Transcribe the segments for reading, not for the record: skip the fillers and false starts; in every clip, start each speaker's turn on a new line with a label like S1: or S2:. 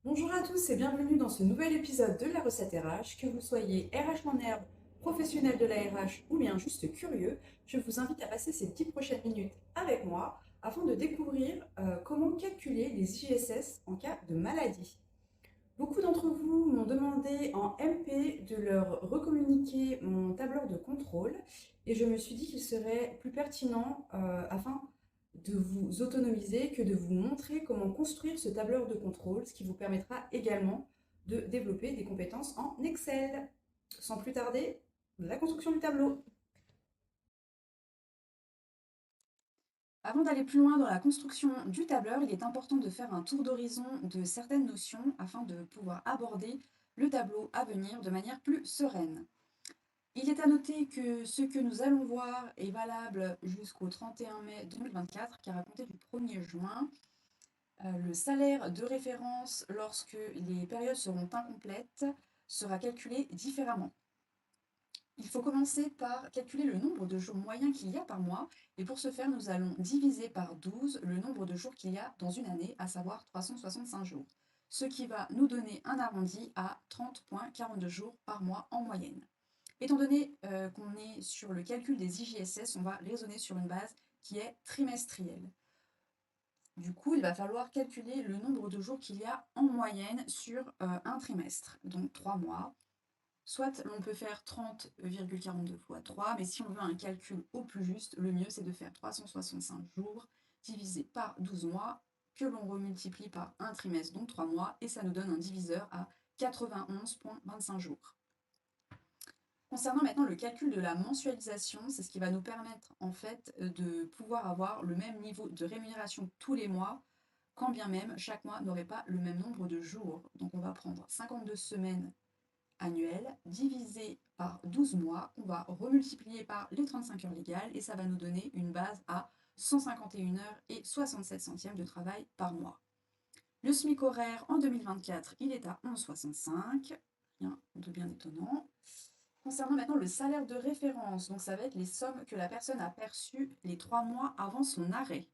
S1: Bonjour à tous et bienvenue dans ce nouvel épisode de la recette RH. Que vous soyez RH en herbe, professionnel de la RH ou bien juste curieux, je vous invite à passer ces 10 prochaines minutes avec moi afin de découvrir comment calculer les IGSS en cas de maladie. Beaucoup d'entre vous m'ont demandé en MP de leur recommuniquer mon tableur de contrôle et je me suis dit qu'il serait plus pertinent afin de vous autonomiser que de vous montrer comment construire ce tableur de contrôle, ce qui vous permettra également de développer des compétences en Excel. Sans plus tarder, la construction du tableau. Avant d'aller plus loin dans la construction du tableur, il est important de faire un tour d'horizon de certaines notions afin de pouvoir aborder le tableau à venir de manière plus sereine. Il est à noter que ce que nous allons voir est valable jusqu'au 31 mai 2024, car à compter du 1er juin, le salaire de référence lorsque les périodes seront incomplètes sera calculé différemment. Il faut commencer par calculer le nombre de jours moyens qu'il y a par mois, et pour ce faire, nous allons diviser par 12 le nombre de jours qu'il y a dans une année, à savoir 365 jours, ce qui va nous donner un arrondi à 30,42 jours par mois en moyenne. Étant donné qu'on est sur le calcul des IJSS, on va raisonner sur une base qui est trimestrielle. Du coup, il va falloir calculer le nombre de jours qu'il y a en moyenne sur un trimestre, donc 3 mois. Soit l'on peut faire 30,42 fois 3, mais si on veut un calcul au plus juste, le mieux c'est de faire 365 jours divisé par 12 mois, que l'on remultiplie par un trimestre, donc 3 mois, et ça nous donne un diviseur à 91,25 jours. Concernant maintenant le calcul de la mensualisation, c'est ce qui va nous permettre en fait de pouvoir avoir le même niveau de rémunération tous les mois, quand bien même chaque mois n'aurait pas le même nombre de jours. Donc on va prendre 52 semaines annuelles divisé par 12 mois, on va remultiplier par les 35 heures légales et ça va nous donner une base à 151 heures et 67 centièmes de travail par mois. Le SMIC horaire en 2024, il est à 11,65, rien de bien étonnant. Concernant maintenant le salaire de référence, donc ça va être les sommes que la personne a perçues les 3 mois avant son arrêt.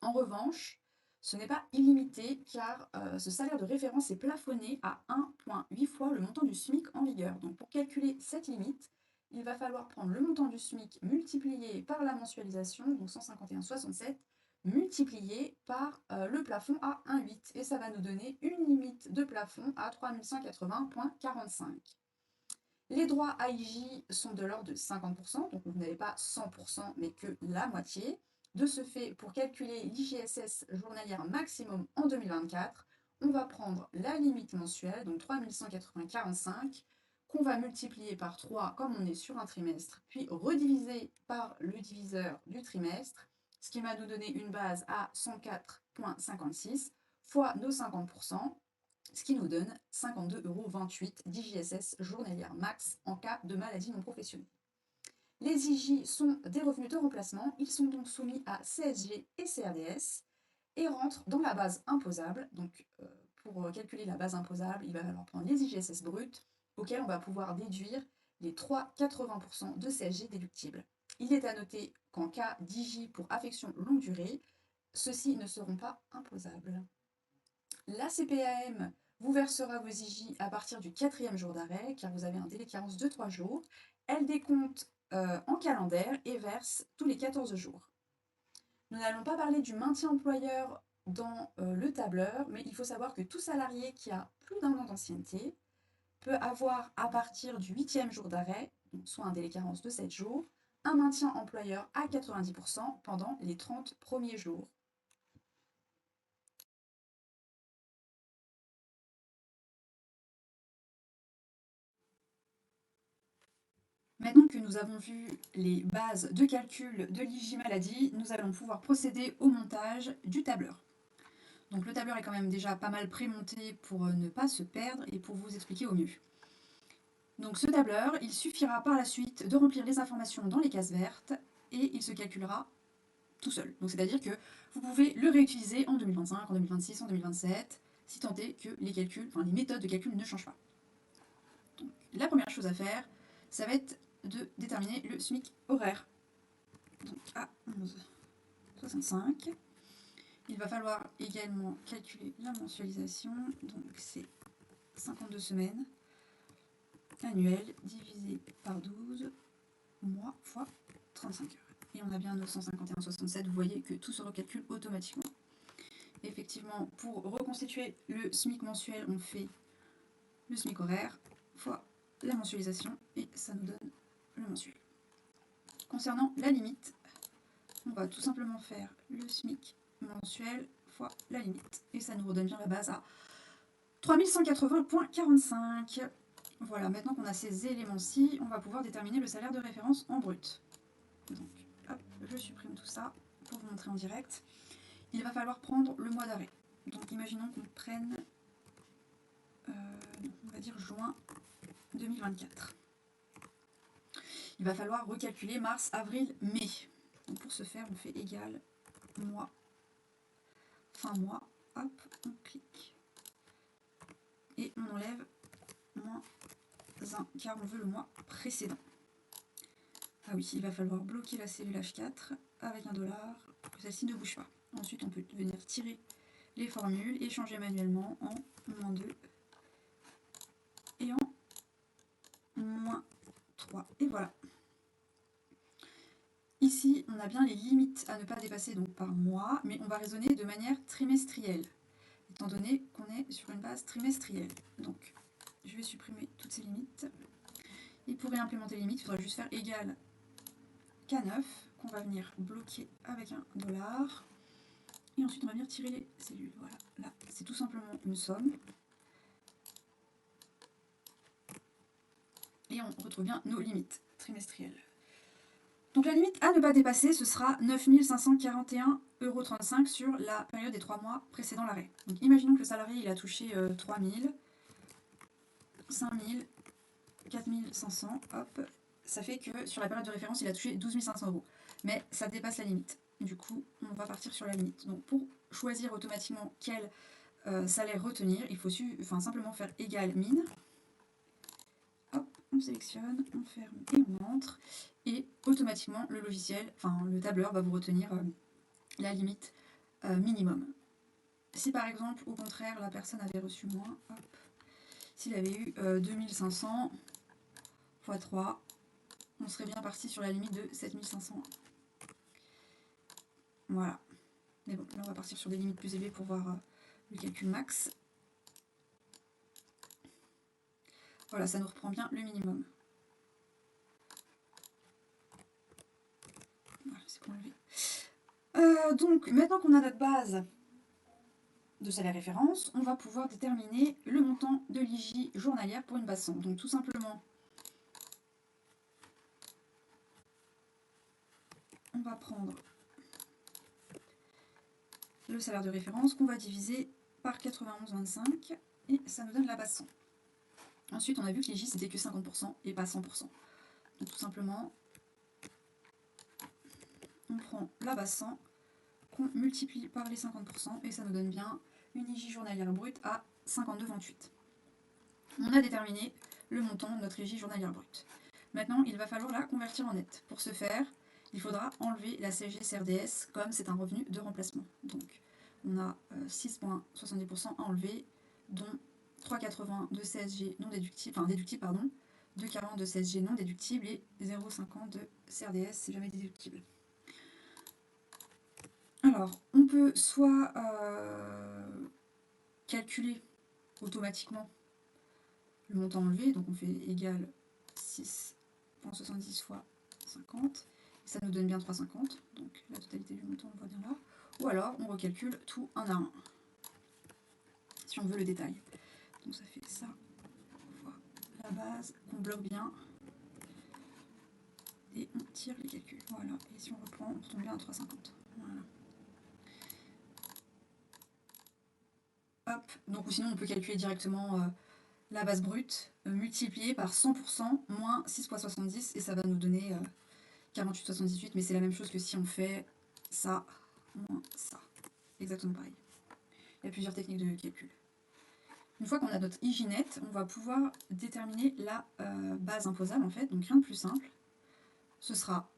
S1: En revanche, ce n'est pas illimité car ce salaire de référence est plafonné à 1,8 fois le montant du SMIC en vigueur. Donc pour calculer cette limite, il va falloir prendre le montant du SMIC multiplié par la mensualisation, donc 151,67, multiplié par le plafond à 1,8. Et ça va nous donner une limite de plafond à 3180,45. Les droits AIJ sont de l'ordre de 50%, donc vous n'avez pas 100%, mais que la moitié. De ce fait, pour calculer l'IGSS journalière maximum en 2024, on va prendre la limite mensuelle, donc 3180,45, qu'on va multiplier par 3 comme on est sur un trimestre, puis rediviser par le diviseur du trimestre, ce qui va nous donner une base à 104,56 fois nos 50%, ce qui nous donne 52,28 € d'IJSS journalière max en cas de maladie non professionnelle. Les IJ sont des revenus de remplacement, ils sont donc soumis à CSG et CRDS et rentrent dans la base imposable. Donc pour calculer la base imposable, il va falloir prendre les IJSS bruts auxquels on va pouvoir déduire les 3,80% de CSG déductibles. Il est à noter qu'en cas d'IJ pour affection longue durée, ceux-ci ne seront pas imposables. La CPAM vous versera vos IJ à partir du 4e jour d'arrêt, car vous avez un délai de carence de 3 jours. Elle décompte en calendaire et verse tous les 14 jours. Nous n'allons pas parler du maintien employeur dans le tableur, mais il faut savoir que tout salarié qui a plus d'un an d'ancienneté peut avoir à partir du 8e jour d'arrêt, soit un délai carence de 7 jours, un maintien employeur à 90% pendant les 30 premiers jours. Maintenant que nous avons vu les bases de calcul de l'IJ maladie, nous allons pouvoir procéder au montage du tableur. Donc le tableur est quand même déjà pas mal prémonté pour ne pas se perdre et pour vous expliquer au mieux. Donc ce tableur, il suffira par la suite de remplir les informations dans les cases vertes et il se calculera tout seul. Donc c'est-à-dire que vous pouvez le réutiliser en 2025, en 2026, en 2027, si tant est que les calculs, enfin les méthodes de calcul ne changent pas. Donc la première chose à faire, ça va être de déterminer le SMIC horaire. Donc à 11,65. Il va falloir également calculer la mensualisation, donc c'est 52 semaines annuelles divisé par 12 mois fois 35 heures. Et on a bien 951,67, vous voyez que tout se recalcule automatiquement. Effectivement, pour reconstituer le SMIC mensuel, on fait le SMIC horaire fois la mensualisation et ça nous donne le mensuel. Concernant la limite, on va tout simplement faire le SMIC mensuel fois la limite et ça nous redonne bien la base à 3180,45. Voilà, maintenant qu'on a ces éléments-ci, on va pouvoir déterminer le salaire de référence en brut. Donc, hop, je supprime tout ça pour vous montrer en direct. Il va falloir prendre le mois d'arrêt. Donc, imaginons qu'on prenne, on va dire juin 2024. Il va falloir recalculer mars, avril, mai. Donc, pour ce faire, on fait égal mois, fin mois, hop, on clique. Et on enlève moins 1, car on veut le mois précédent. Ah oui, il va falloir bloquer la cellule H4 avec $, pour que celle-ci ne bouge pas. Ensuite, on peut venir tirer les formules et changer manuellement en -2 et en -3. Et voilà. Ici, on a bien les limites à ne pas dépasser donc par mois, mais on va raisonner de manière trimestrielle, étant donné qu'on est sur une base trimestrielle. Donc, je vais supprimer toutes ces limites. Et pour réimplémenter les limites, il faudra juste faire égal K9, qu'on va venir bloquer avec un $. Et ensuite, on va venir tirer les cellules. Voilà, là, c'est tout simplement une somme. Et on retrouve bien nos limites trimestrielles. Donc la limite à ne pas dépasser, ce sera 9 541,35 € sur la période des 3 mois précédant l'arrêt. Donc imaginons que le salarié il a touché 3 000, 5 000, 4 500, hop, ça fait que sur la période de référence, il a touché 12 500 €. Mais ça dépasse la limite. Du coup, on va partir sur la limite. Donc pour choisir automatiquement quel salaire retenir, il faut simplement faire égal min. Hop, on sélectionne, on ferme et on entre. Et automatiquement, le logiciel, le tableur va vous retenir la limite minimum. Si par exemple, au contraire, la personne avait reçu moins, s'il avait eu 2500 x 3, on serait bien parti sur la limite de 7500. Voilà. Mais bon, là on va partir sur des limites plus élevées pour voir le calcul max. Voilà, ça nous reprend bien le minimum. Voilà, c'est pour enlever. Donc, maintenant qu'on a notre base de salaire référence, on va pouvoir déterminer le montant de l'IJ journalière pour une base 100. Donc, tout simplement, on va prendre le salaire de référence qu'on va diviser par 91,25 et ça nous donne la base 100. Ensuite, on a vu que l'IJ c'était que 50% et pas 100%. Donc, tout simplement, on prend la base 100 qu'on multiplie par les 50% et ça nous donne bien une IJ journalière brute à 52,28. On a déterminé le montant de notre IJ journalière brute. Maintenant, il va falloir la convertir en net. Pour ce faire, il faudra enlever la CSG-CRDS comme c'est un revenu de remplacement. Donc, on a 6,70% à enlever, dont 3,80 de CSG non déductible, 2,40 de CSG non déductible et 0,50 de CRDS si jamais déductible. Alors, on peut soit calculer automatiquement le montant enlevé, donc on fait égal 6,70 fois 50, et ça nous donne bien 3,50, donc la totalité du montant on le voit bien là, ou alors on recalcule tout un à un, si on veut le détail. Donc ça fait ça, on voit la base, qu'on bloque bien, et on tire les calculs, voilà, et si on reprend, on retombe bien à 3,50, voilà. Hop, donc ou sinon on peut calculer directement la base brute multipliée par 100% moins 6,70 et ça va nous donner 48,78, mais c'est la même chose que si on fait ça moins ça. Exactement pareil. Il y a plusieurs techniques de calcul. Une fois qu'on a notre IJ net, on va pouvoir déterminer la base imposable en fait, donc rien de plus simple. Ce sera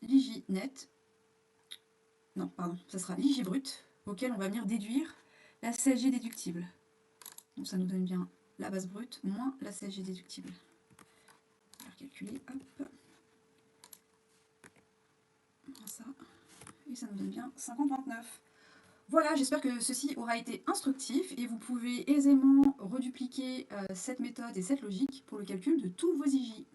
S1: l'IJ net, non pardon, ce sera l'IJ brut auquel on va venir déduire la CSG déductible. Donc ça nous donne bien la base brute moins la CSG déductible. On va recalculer, hop. Ça. Et ça nous donne bien 50,29. Voilà, j'espère que ceci aura été instructif et vous pouvez aisément redupliquer cette méthode et cette logique pour le calcul de tous vos IJ.